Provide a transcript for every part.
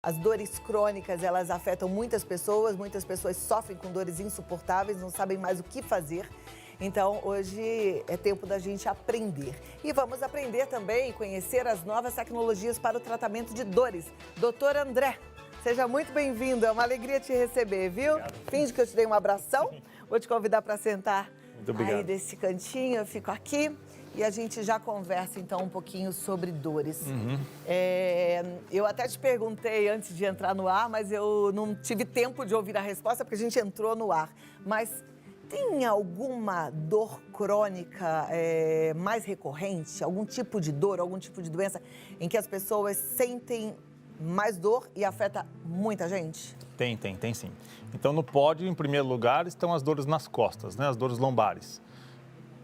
As dores crônicas, elas afetam muitas pessoas sofrem com dores insuportáveis, não sabem mais o que fazer. Então, hoje é tempo da gente aprender. E vamos aprender também e conhecer as novas tecnologias para o tratamento de dores. Doutor André, seja muito bem-vindo, é uma alegria te receber, viu? Obrigado. Finge que eu te dei um abração, vou te convidar para sentar Muito obrigado. aí desse cantinho, eu fico aqui. E a gente já conversa, então, um pouquinho sobre dores. Eu até te perguntei antes de entrar no ar, mas eu não tive tempo de ouvir a resposta, porque a gente entrou no ar. Mas tem alguma dor crônica mais recorrente? Algum tipo de dor, algum tipo de doença em que as pessoas sentem mais dor e afeta muita gente? Tem sim. Então, no pódio, em primeiro lugar, estão as dores nas costas, né? As dores lombares.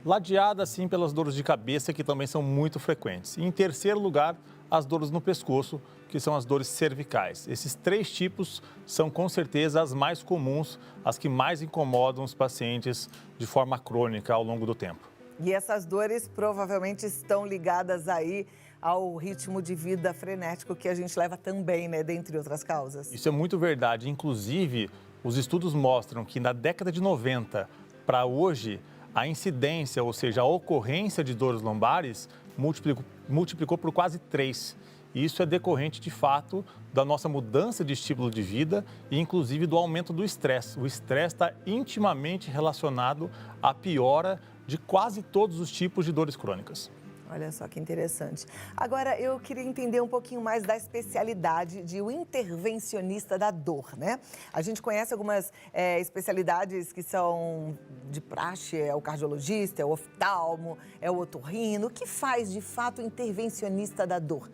Ladeada, assim, pelas dores de cabeça, que também são muito frequentes. E, em terceiro lugar, as dores no pescoço, que são as dores cervicais. Esses três tipos são, com certeza, as mais comuns, as que mais incomodam os pacientes de forma crônica ao longo do tempo. E essas dores provavelmente estão ligadas aí ao ritmo de vida frenético que a gente leva também, né, dentre outras causas. Isso é muito verdade. Inclusive, os estudos mostram que na década de 90 para hoje, a incidência, ou seja, a ocorrência de dores lombares multiplicou por quase 3. E isso é decorrente, de fato, da nossa mudança de estilo de vida e, inclusive, do aumento do estresse. O estresse está intimamente relacionado à piora de quase todos os tipos de dores crônicas. Olha só que interessante. Agora, eu queria entender um pouquinho mais da especialidade de um intervencionista da dor, né? A gente conhece algumas especialidades que são de praxe, é o cardiologista, é o oftalmo, é o otorrino. O que faz, de fato, o intervencionista da dor?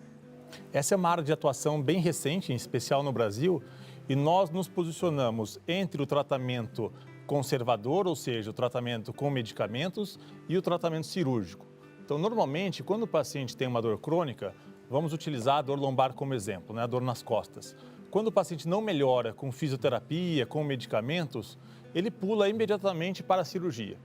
Essa é uma área de atuação bem recente, em especial no Brasil, e nós nos posicionamos entre o tratamento conservador, ou seja, o tratamento com medicamentos, e o tratamento cirúrgico. Então, normalmente, quando o paciente tem uma dor crônica, vamos utilizar a dor lombar como exemplo, né? A dor nas costas. Quando o paciente não melhora com fisioterapia, com medicamentos, ele pula imediatamente para a cirurgia.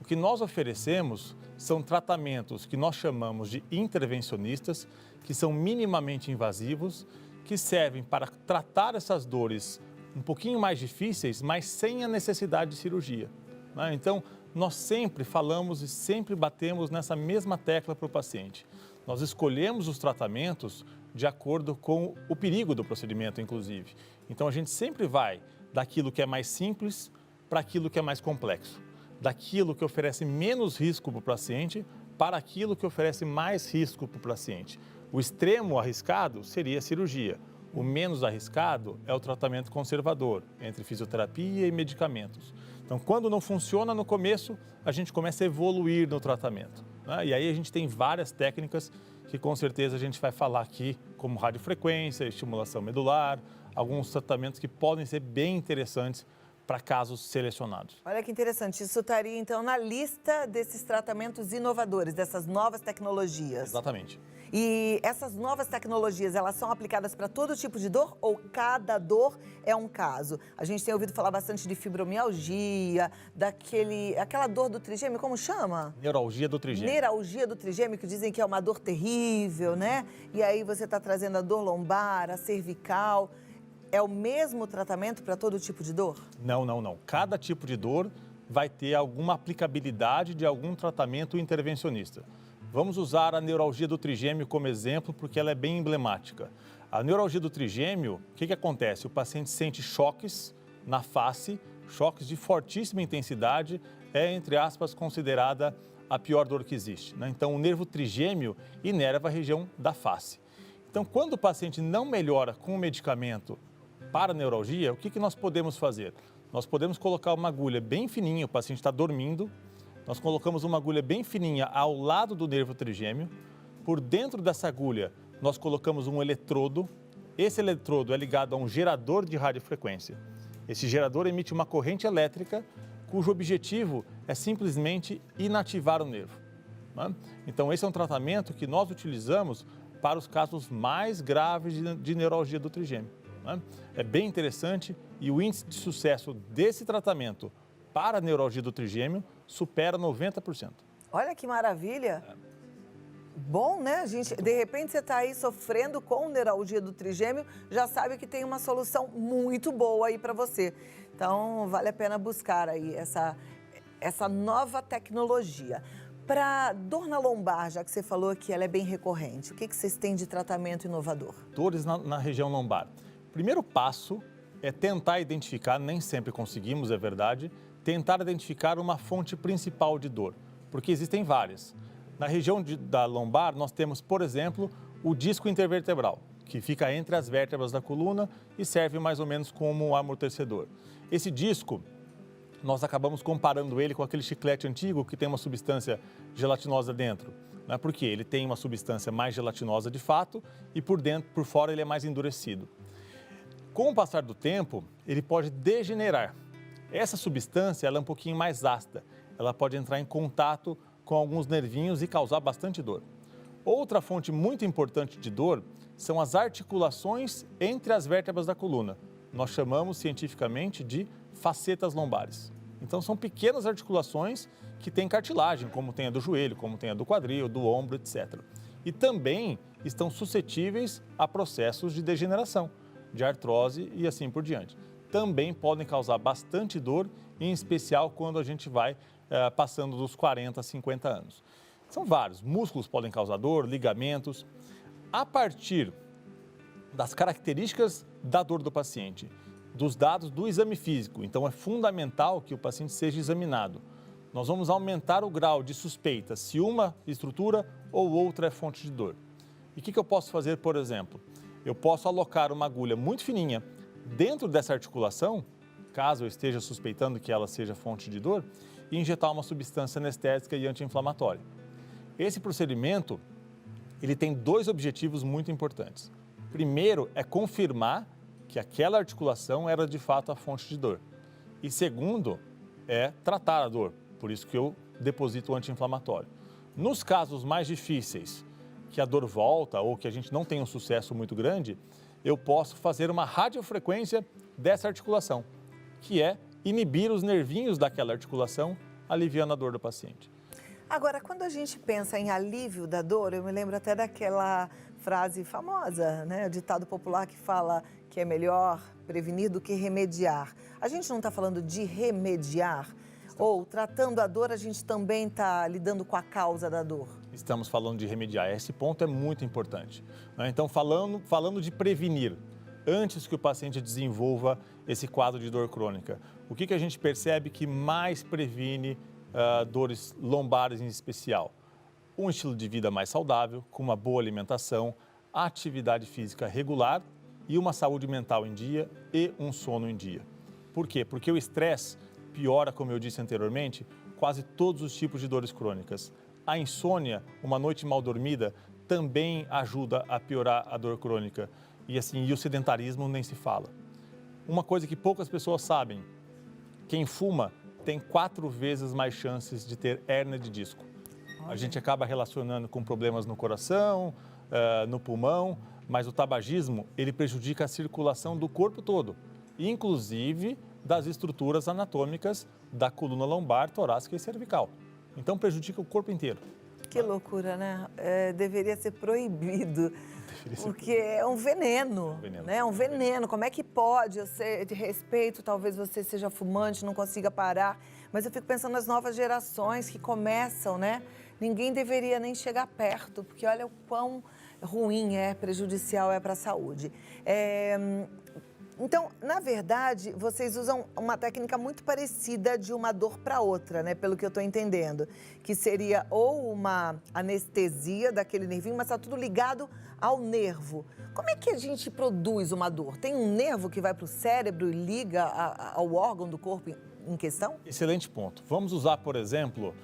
O que nós oferecemos são tratamentos que nós chamamos de intervencionistas, que são minimamente invasivos, que servem para tratar essas dores um pouquinho mais difíceis, mas sem a necessidade de cirurgia, né? Então, nós sempre falamos e sempre batemos nessa mesma tecla para o paciente. Nós escolhemos os tratamentos de acordo com o perigo do procedimento, inclusive. Então, a gente sempre vai daquilo que é mais simples para aquilo que é mais complexo. Daquilo que oferece menos risco para o paciente para aquilo que oferece mais risco para o paciente. O extremo arriscado seria a cirurgia. O menos arriscado é o tratamento conservador, entre fisioterapia e medicamentos. Então, quando não funciona no começo, a gente começa a evoluir no tratamento, né? E aí a gente tem várias técnicas que com certeza a gente vai falar aqui, como radiofrequência, estimulação medular, alguns tratamentos que podem ser bem interessantes para casos selecionados. Olha que interessante, isso estaria então na lista desses tratamentos inovadores, dessas novas tecnologias. Exatamente. E essas novas tecnologias, elas são aplicadas para todo tipo de dor ou cada dor é um caso? A gente tem ouvido falar bastante de fibromialgia, aquela dor do trigêmeo, como chama? Neuralgia do trigêmeo. Neuralgia do trigêmeo, que dizem que é uma dor terrível, né? E aí você está trazendo a dor lombar, a cervical. É o mesmo tratamento para todo tipo de dor? Não. Cada tipo de dor vai ter alguma aplicabilidade de algum tratamento intervencionista. Vamos usar a neuralgia do trigêmeo como exemplo, porque ela é bem emblemática. A neuralgia do trigêmeo, o que acontece? O paciente sente choques na face, choques de fortíssima intensidade, é, entre aspas, considerada a pior dor que existe, né? Então, o nervo trigêmeo inerva a região da face. Então, quando o paciente não melhora com o medicamento para a neuralgia, o que nós podemos fazer? Nós podemos colocar uma agulha bem fininha, o paciente está dormindo, nós colocamos uma agulha bem fininha ao lado do nervo trigêmeo, por dentro dessa agulha nós colocamos um eletrodo, esse eletrodo é ligado a um gerador de radiofrequência. Esse gerador emite uma corrente elétrica cujo objetivo é simplesmente inativar o nervo, né? Então esse é um tratamento que nós utilizamos para os casos mais graves de neuralgia do trigêmeo, né? É bem interessante e o índice de sucesso desse tratamento para a neuralgia do trigêmeo supera 90%. Olha que maravilha! Bom, né? De repente, você está aí sofrendo com neuralgia do trigêmeo, já sabe que tem uma solução muito boa aí para você. Então, vale a pena buscar aí essa nova tecnologia. Para dor na lombar, já que você falou que ela é bem recorrente, o que vocês têm de tratamento inovador? Dores na região lombar. Primeiro passo é tentar identificar, nem sempre conseguimos, é verdade, tentar identificar uma fonte principal de dor, porque existem várias. Na região da lombar, nós temos, por exemplo, o disco intervertebral, que fica entre as vértebras da coluna e serve mais ou menos como um amortecedor. Esse disco, nós acabamos comparando ele com aquele chiclete antigo que tem uma substância gelatinosa dentro, né? Porque ele tem uma substância mais gelatinosa de fato e por fora ele é mais endurecido. Com o passar do tempo, ele pode degenerar. Essa substância ela é um pouquinho mais ácida, ela pode entrar em contato com alguns nervinhos e causar bastante dor. Outra fonte muito importante de dor são as articulações entre as vértebras da coluna. Nós chamamos cientificamente de facetas lombares. Então são pequenas articulações que têm cartilagem, como tem a do joelho, como tem a do quadril, do ombro, etc. E também estão suscetíveis a processos de degeneração, de artrose e assim por diante. Também podem causar bastante dor, em especial quando a gente vai passando dos 40, 50 anos. São vários, músculos podem causar dor, ligamentos. A partir das características da dor do paciente, dos dados do exame físico, então é fundamental que o paciente seja examinado. Nós vamos aumentar o grau de suspeita se uma estrutura ou outra é fonte de dor. E o que eu posso fazer, por exemplo? Eu posso alocar uma agulha muito fininha dentro dessa articulação, caso eu esteja suspeitando que ela seja fonte de dor, e injetar uma substância anestésica e anti-inflamatória. Esse procedimento, ele tem dois objetivos muito importantes. Primeiro é confirmar que aquela articulação era de fato a fonte de dor. E segundo é tratar a dor, por isso que eu deposito o anti-inflamatório. Nos casos mais difíceis, que a dor volta ou que a gente não tem um sucesso muito grande, eu posso fazer uma radiofrequência dessa articulação, que é inibir os nervinhos daquela articulação, aliviando a dor do paciente. Agora, quando a gente pensa em alívio da dor, eu me lembro até daquela frase famosa, né? O ditado popular que fala que é melhor prevenir do que remediar. A gente não está falando de remediar? Ou, tratando a dor, a gente também está lidando com a causa da dor? Estamos falando de remediar. Esse ponto é muito importante, né? Então, falando de prevenir, antes que o paciente desenvolva esse quadro de dor crônica, o que a gente percebe que mais previne dores lombares em especial? Um estilo de vida mais saudável, com uma boa alimentação, atividade física regular e uma saúde mental em dia e um sono em dia. Por quê? Porque o estresse piora, como eu disse anteriormente, quase todos os tipos de dores crônicas. A insônia, uma noite mal dormida, também ajuda a piorar a dor crônica. E o sedentarismo nem se fala. Uma coisa que poucas pessoas sabem, quem fuma tem 4 vezes mais chances de ter hérnia de disco. A gente acaba relacionando com problemas no coração, no pulmão, mas o tabagismo, ele prejudica a circulação do corpo todo, inclusive das estruturas anatômicas da coluna lombar, torácica e cervical. Então, prejudica o corpo inteiro. Que loucura, né? Deveria ser proibido, porque é um veneno, né? É um veneno. Como é que pode? Eu sei, de respeito, talvez você seja fumante, não consiga parar, mas eu fico pensando nas novas gerações que começam, né? Ninguém deveria nem chegar perto, porque olha o quão ruim prejudicial é para a saúde. Então, na verdade, vocês usam uma técnica muito parecida de uma dor para outra, né? Pelo que eu estou entendendo. Que seria ou uma anestesia daquele nervinho, mas está tudo ligado ao nervo. Como é que a gente produz uma dor? Tem um nervo que vai para o cérebro e liga ao órgão do corpo em questão? Excelente ponto. Vamos usar, por exemplo,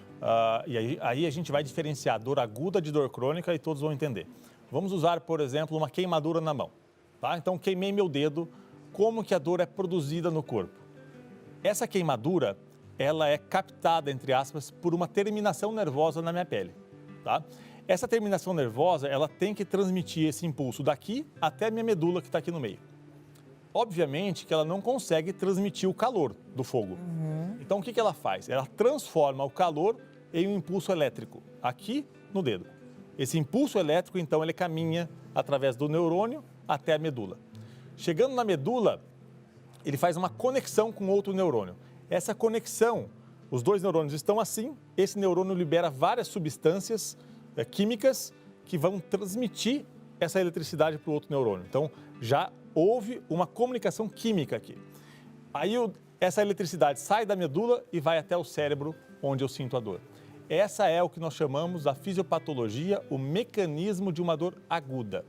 e aí a gente vai diferenciar dor aguda de dor crônica e todos vão entender. Vamos usar, por exemplo, uma queimadura na mão. Tá? Então, queimei meu dedo. Como que a dor é produzida no corpo? Essa queimadura, ela é captada, entre aspas, por uma terminação nervosa na minha pele, tá? Essa terminação nervosa, ela tem que transmitir esse impulso daqui até a minha medula que está aqui no meio. Obviamente que ela não consegue transmitir o calor do fogo. Então, o que ela faz? Ela transforma o calor em um impulso elétrico, aqui no dedo. Esse impulso elétrico, então, ele caminha através do neurônio até a medula. Chegando na medula, ele faz uma conexão com outro neurônio. Essa conexão, os dois neurônios estão assim, esse neurônio libera várias substâncias químicas que vão transmitir essa eletricidade para o outro neurônio. Então, já houve uma comunicação química aqui. Aí, essa eletricidade sai da medula e vai até o cérebro, onde eu sinto a dor. Essa é o que nós chamamos a fisiopatologia, o mecanismo de uma dor aguda.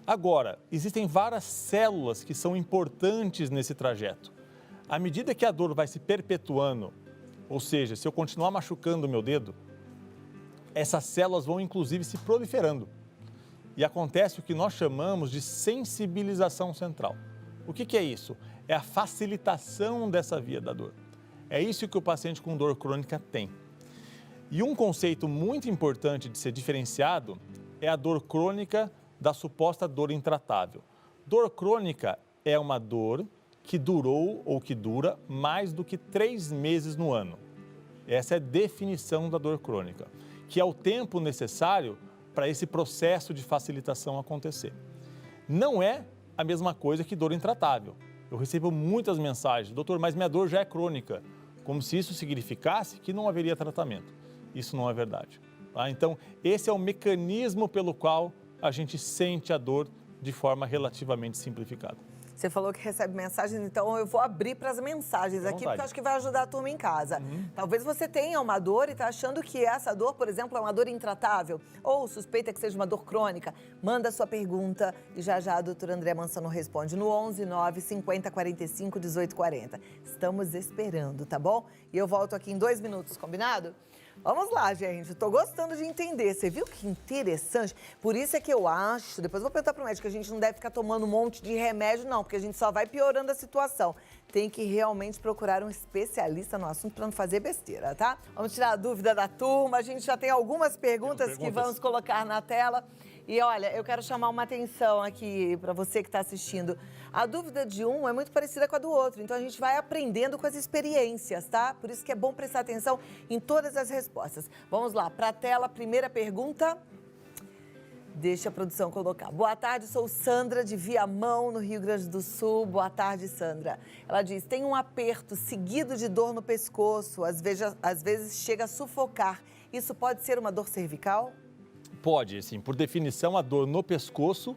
Agora, existem várias células que são importantes nesse trajeto. À medida que a dor vai se perpetuando, ou seja, se eu continuar machucando o meu dedo, essas células vão inclusive se proliferando. E acontece o que nós chamamos de sensibilização central. O que é isso? É a facilitação dessa via da dor. É isso que o paciente com dor crônica tem. E um conceito muito importante de ser diferenciado é a dor crônica da suposta dor intratável. Dor crônica é uma dor que durou ou que dura mais do que 3 meses no ano. Essa é a definição da dor crônica, que é o tempo necessário para esse processo de facilitação acontecer. Não é a mesma coisa que dor intratável. Eu recebo muitas mensagens, doutor, mas minha dor já é crônica, como se isso significasse que não haveria tratamento. Isso não é verdade. Tá? Então, esse é o mecanismo pelo qual a gente sente a dor de forma relativamente simplificada. Você falou que recebe mensagens, então eu vou abrir para as mensagens aqui, porque eu acho que vai ajudar a turma em casa. Talvez você tenha uma dor e está achando que essa dor, por exemplo, é uma dor intratável, ou suspeita que seja uma dor crônica. Manda a sua pergunta e já a doutora Andréa Mansano responde no 11 9 50 45 18 40. Estamos esperando, tá bom? E eu volto aqui em 2 minutos, combinado? Vamos lá, gente. Estou gostando de entender. Você viu que interessante? Por isso é que eu acho, depois eu vou perguntar para o médico, que a gente não deve ficar tomando um monte de remédio, não, porque a gente só vai piorando a situação. Tem que realmente procurar um especialista no assunto para não fazer besteira, tá? Vamos tirar a dúvida da turma. A gente já tem algumas perguntas que vamos colocar na tela. E olha, eu quero chamar uma atenção aqui para você que está assistindo. A dúvida de um é muito parecida com a do outro, então a gente vai aprendendo com as experiências, tá? Por isso que é bom prestar atenção em todas as respostas. Vamos lá, para a tela, primeira pergunta. Deixa a produção colocar. Boa tarde, sou Sandra de Viamão, no Rio Grande do Sul. Boa tarde, Sandra. Ela diz, tem um aperto seguido de dor no pescoço, às vezes chega a sufocar. Isso pode ser uma dor cervical? Pode, sim. Por definição, a dor no pescoço,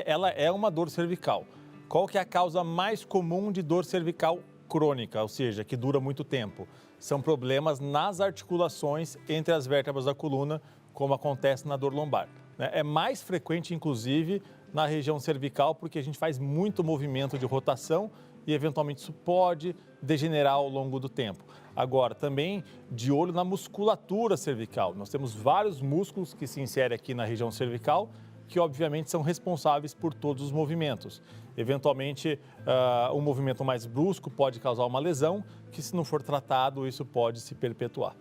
ela é uma dor cervical. Qual que é a causa mais comum de dor cervical crônica, ou seja, que dura muito tempo? São problemas nas articulações entre as vértebras da coluna, como acontece na dor lombar. É mais frequente, inclusive, na região cervical, porque a gente faz muito movimento de rotação e, eventualmente, isso pode degenerar ao longo do tempo. Agora, também de olho na musculatura cervical. Nós temos vários músculos que se inserem aqui na região cervical, que obviamente são responsáveis por todos os movimentos. Eventualmente, um movimento mais brusco pode causar uma lesão, que se não for tratado, isso pode se perpetuar.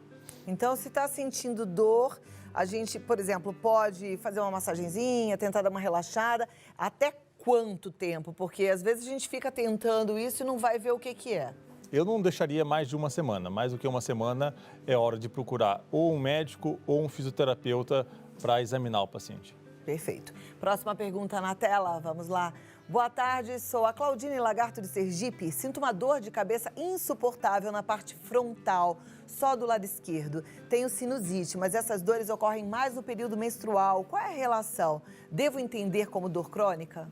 Então, se está sentindo dor, a gente, por exemplo, pode fazer uma massagenzinha, tentar dar uma relaxada. Até quanto tempo? Porque às vezes a gente fica tentando isso e não vai ver o que é. Eu não deixaria mais de uma semana. Mais do que uma semana é hora de procurar ou um médico ou um fisioterapeuta para examinar o paciente. Perfeito. Próxima pergunta na tela, vamos lá. Boa tarde, sou a Claudine Lagarto de Sergipe. Sinto uma dor de cabeça insuportável na parte frontal, só do lado esquerdo. Tenho sinusite, mas essas dores ocorrem mais no período menstrual. Qual é a relação? Devo entender como dor crônica?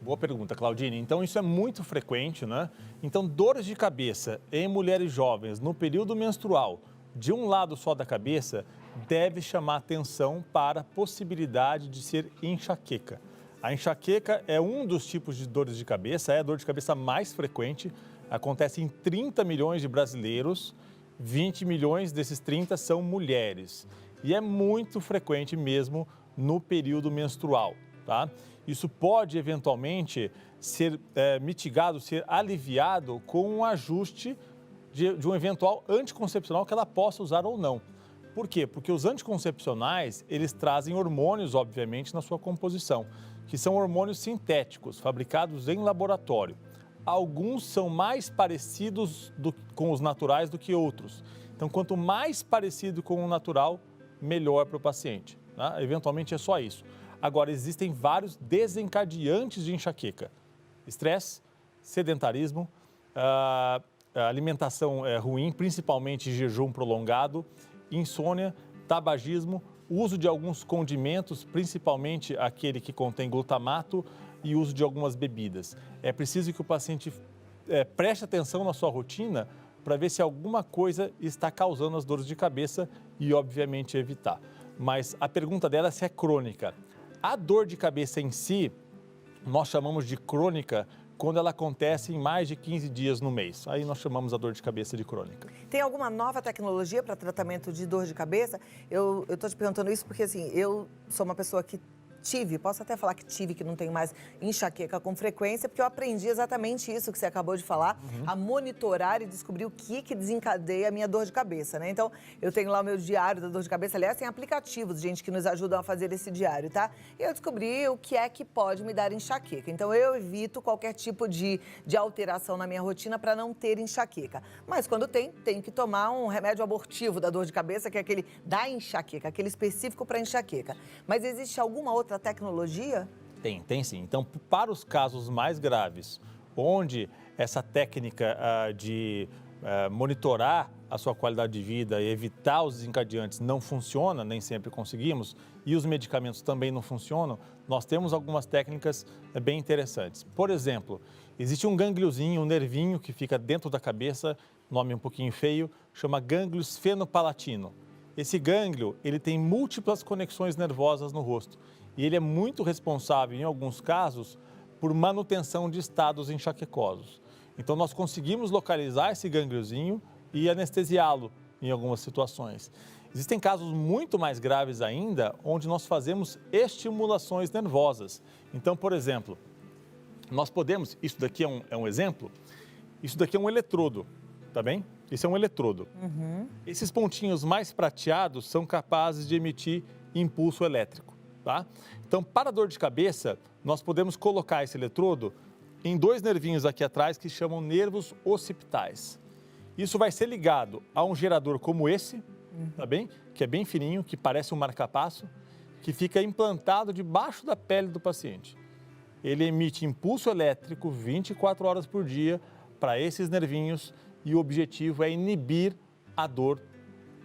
Boa pergunta, Claudine. Então, isso é muito frequente, né? Então, dores de cabeça em mulheres jovens no período menstrual, de um lado só da cabeça, deve chamar atenção para a possibilidade de ser enxaqueca. A enxaqueca é um dos tipos de dores de cabeça, é a dor de cabeça mais frequente, acontece em 30 milhões de brasileiros, 20 milhões desses 30 são mulheres. E é muito frequente mesmo no período menstrual, tá? Isso pode, eventualmente, ser mitigado, ser aliviado com um ajuste de um eventual anticoncepcional que ela possa usar ou não. Por quê? Porque os anticoncepcionais, eles trazem hormônios, obviamente, na sua composição, que são hormônios sintéticos, fabricados em laboratório. Alguns são mais parecidos com os naturais do que outros. Então, quanto mais parecido com o natural, melhor para o paciente. tá? Eventualmente é só isso. Agora, existem vários desencadeantes de enxaqueca. Estresse, sedentarismo, alimentação ruim, principalmente jejum prolongado, insônia, tabagismo, uso de alguns condimentos, principalmente aquele que contém glutamato e uso de algumas bebidas. É preciso que o paciente preste atenção na sua rotina para ver se alguma coisa está causando as dores de cabeça e, obviamente, evitar. Mas a pergunta dela é se é crônica. A dor de cabeça em si, nós chamamos de crônica quando ela acontece em mais de 15 dias no mês. Aí nós chamamos a dor de cabeça de crônica. Tem alguma nova tecnologia para tratamento de dor de cabeça? Eu estou te perguntando isso porque, assim, eu sou uma pessoa que posso até falar que não tenho mais enxaqueca com frequência, porque eu aprendi exatamente isso que você acabou de falar, a monitorar e descobrir o que desencadeia a minha dor de cabeça, né? Então, eu tenho lá o meu diário da dor de cabeça, aliás, tem aplicativos, gente, que nos ajudam a fazer esse diário, tá? E eu descobri o que é que pode me dar enxaqueca. Então, eu evito qualquer tipo de alteração na minha rotina para não ter enxaqueca. Mas, quando tenho que tomar um remédio abortivo da dor de cabeça, que é aquele da enxaqueca, aquele específico para enxaqueca. Mas existe alguma outra tecnologia? Tem sim. Então, para os casos mais graves, onde essa técnica de monitorar a sua qualidade de vida e evitar os desencadeantes não funciona, nem sempre conseguimos, e os medicamentos também não funcionam, nós temos algumas técnicas bem interessantes. Por exemplo, existe um gangliozinho, um nervinho que fica dentro da cabeça, nome um pouquinho feio, chama gânglio esfenopalatino. Esse gânglio, ele tem múltiplas conexões nervosas no rosto. E ele é muito responsável, em alguns casos, por manutenção de estados enxaquecosos. Então, nós conseguimos localizar esse gângliozinho e anestesiá-lo em algumas situações. Existem casos muito mais graves ainda, onde nós fazemos estimulações nervosas. Então, por exemplo, nós podemos, isso daqui é um exemplo, isso daqui é um eletrodo, tá bem? Esse é um eletrodo. Esses pontinhos mais prateados são capazes de emitir impulso elétrico. Tá? Então, para a dor de cabeça, nós podemos colocar esse eletrodo em dois nervinhos aqui atrás que chamam nervos occipitais. Isso vai ser ligado a um gerador como esse, tá bem? Que é bem fininho, que parece um marca-passo, que fica implantado debaixo da pele do paciente. Ele emite impulso elétrico 24 horas por dia para esses nervinhos e o objetivo é inibir a dor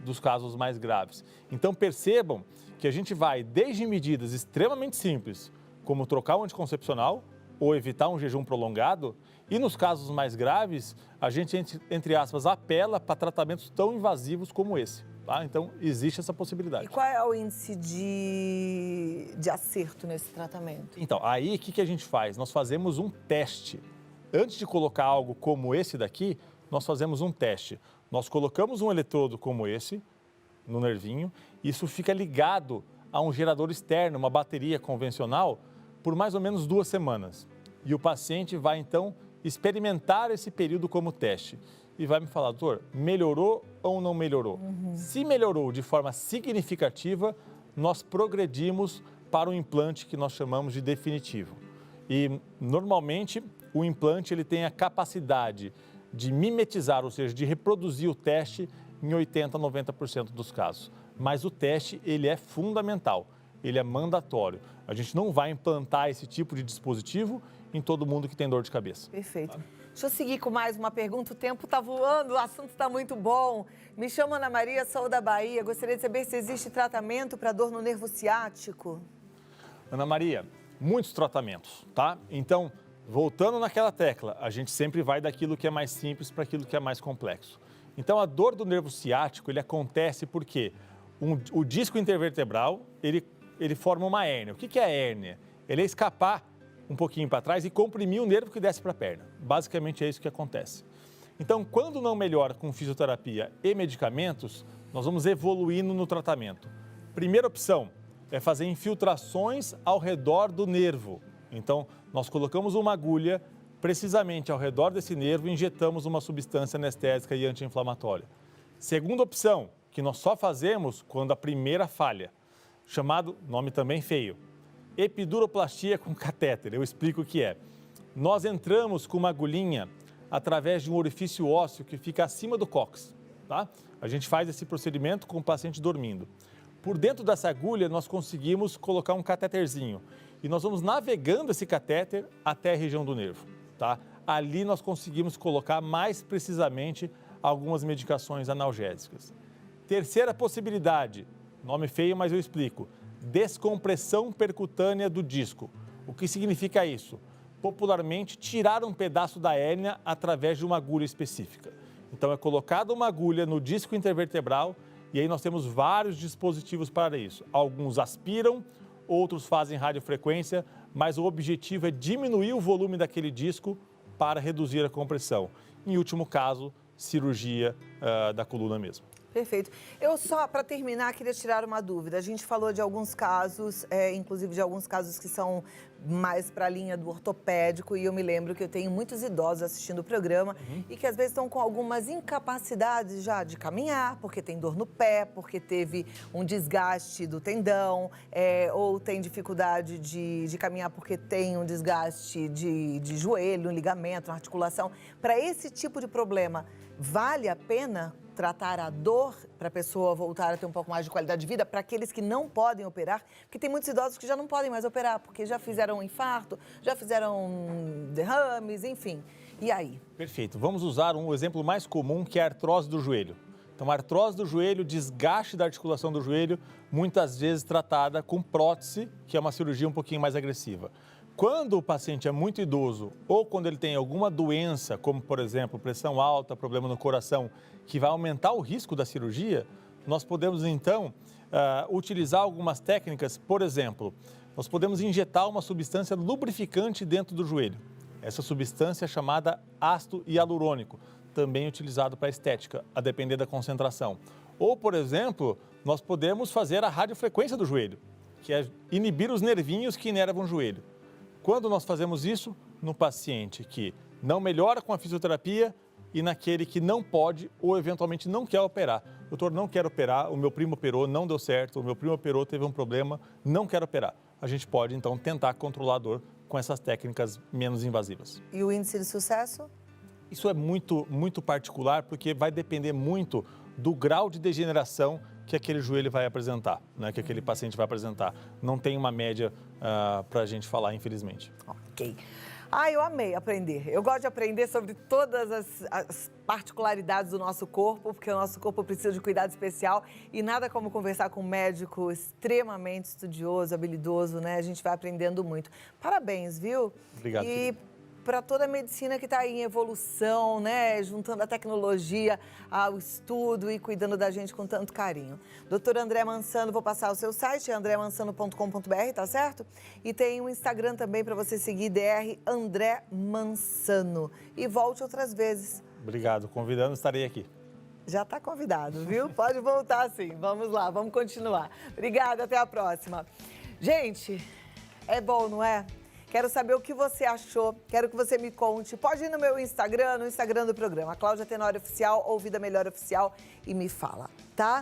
dos casos mais graves. Então, percebam que a gente vai desde medidas extremamente simples, como trocar um anticoncepcional ou evitar um jejum prolongado, e nos casos mais graves, a gente, entre aspas, apela para tratamentos tão invasivos como esse. Tá? Então, existe essa possibilidade. E qual é o índice de acerto nesse tratamento? Então, aí o que a gente faz? Nós fazemos um teste. Antes de colocar algo como esse daqui, nós fazemos um teste. Nós colocamos um eletrodo como esse, no nervinho, isso fica ligado a um gerador externo, uma bateria convencional, por mais ou menos 2 semanas. E o paciente vai, então, experimentar esse período como teste. E vai me falar, doutor, melhorou ou não melhorou? Se melhorou de forma significativa, nós progredimos para um implante que nós chamamos de definitivo. E, normalmente, o implante ele tem a capacidade de mimetizar, ou seja, de reproduzir o teste em 80% a 90% dos casos. Mas o teste, ele é fundamental, ele é mandatório. A gente não vai implantar esse tipo de dispositivo em todo mundo que tem dor de cabeça. Perfeito. Deixa eu seguir com mais uma pergunta, o tempo está voando, o assunto está muito bom. Me chamo Ana Maria, sou da Bahia, gostaria de saber se existe tratamento para dor no nervo ciático. Ana Maria, muitos tratamentos, tá? Então, voltando naquela tecla, a gente sempre vai daquilo que é mais simples para aquilo que é mais complexo. Então, a dor do nervo ciático, ele acontece porque o disco intervertebral, ele forma uma hérnia. O que é a hérnia? Ele é escapar um pouquinho para trás e comprimir o nervo que desce para a perna. Basicamente é isso que acontece. Então, quando não melhora com fisioterapia e medicamentos, nós vamos evoluindo no tratamento. Primeira opção é fazer infiltrações ao redor do nervo. Então, nós colocamos uma agulha precisamente ao redor desse nervo e injetamos uma substância anestésica e anti-inflamatória. Segunda opção, que nós só fazemos quando a primeira falha, chamado, nome também feio, epiduroplastia com catéter. Eu explico o que é. Nós entramos com uma agulhinha através de um orifício ósseo que fica acima do cóccix, tá? A gente faz esse procedimento com o paciente dormindo. Por dentro dessa agulha, nós conseguimos colocar um cateterzinho. E nós vamos navegando esse catéter até a região do nervo, tá? Ali nós conseguimos colocar mais precisamente algumas medicações analgésicas. Terceira possibilidade, nome feio, mas eu explico. Descompressão percutânea do disco. O que significa isso? Popularmente, tirar um pedaço da hérnia através de uma agulha específica. Então, é colocada uma agulha no disco intervertebral e aí nós temos vários dispositivos para isso. Alguns aspiram, outros fazem radiofrequência, mas o objetivo é diminuir o volume daquele disco para reduzir a compressão. Em último caso, cirurgia da coluna mesmo. Perfeito. Eu só, para terminar, queria tirar uma dúvida. A gente falou de alguns casos, inclusive de alguns casos que são mais para a linha do ortopédico, e eu me lembro que eu tenho muitos idosos assistindo o programa e que às vezes estão com algumas incapacidades já de caminhar, porque tem dor no pé, porque teve um desgaste do tendão, ou tem dificuldade de caminhar porque tem um desgaste de joelho, um ligamento, uma articulação. Para esse tipo de problema, vale a pena tratar a dor para a pessoa voltar a ter um pouco mais de qualidade de vida, para aqueles que não podem operar, porque tem muitos idosos que já não podem mais operar, porque já fizeram um infarto, já fizeram derrames, enfim. E aí? Perfeito. Vamos usar um exemplo mais comum, que é a artrose do joelho. Então, a artrose do joelho, desgaste da articulação do joelho, muitas vezes tratada com prótese, que é uma cirurgia um pouquinho mais agressiva. Quando o paciente é muito idoso ou quando ele tem alguma doença, como, por exemplo, pressão alta, problema no coração, que vai aumentar o risco da cirurgia, nós podemos, então, utilizar algumas técnicas. Por exemplo, nós podemos injetar uma substância lubrificante dentro do joelho. Essa substância é chamada ácido hialurônico, também utilizado para estética, a depender da concentração. Ou, por exemplo, nós podemos fazer a radiofrequência do joelho, que é inibir os nervinhos que inervam o joelho. Quando nós fazemos isso no paciente que não melhora com a fisioterapia e naquele que não pode ou eventualmente não quer operar. Doutor, não quero operar, o meu primo operou, não deu certo, o meu primo operou, teve um problema, não quero operar. A gente pode, então, tentar controlar a dor com essas técnicas menos invasivas. E o índice de sucesso? Isso é muito particular, porque vai depender muito do grau de degeneração que aquele joelho vai apresentar, né, que aquele paciente vai apresentar. Não tem uma média para a gente falar, infelizmente. Ok. Eu amei aprender. Eu gosto de aprender sobre todas as particularidades do nosso corpo, porque o nosso corpo precisa de cuidado especial e nada como conversar com um médico extremamente estudioso, habilidoso, né? A gente vai aprendendo muito. Parabéns, viu? Obrigado. E para toda a medicina que está em evolução, né? Juntando a tecnologia ao estudo e cuidando da gente com tanto carinho. Doutor André Mansano, vou passar o seu site, andremansano.com.br, tá certo? E tem um Instagram também para você seguir, Dr. André Mansano. E volte outras vezes. Obrigado. Convidando, estarei aqui. Já está convidado, viu? Pode voltar sim. Vamos lá, vamos continuar. Obrigada, até a próxima. Gente, é bom, não é? Quero saber o que você achou, quero que você me conte. Pode ir no meu Instagram, no Instagram do programa, Cláudia Tenório Oficial ou Vida Melhor Oficial, e me fala, tá?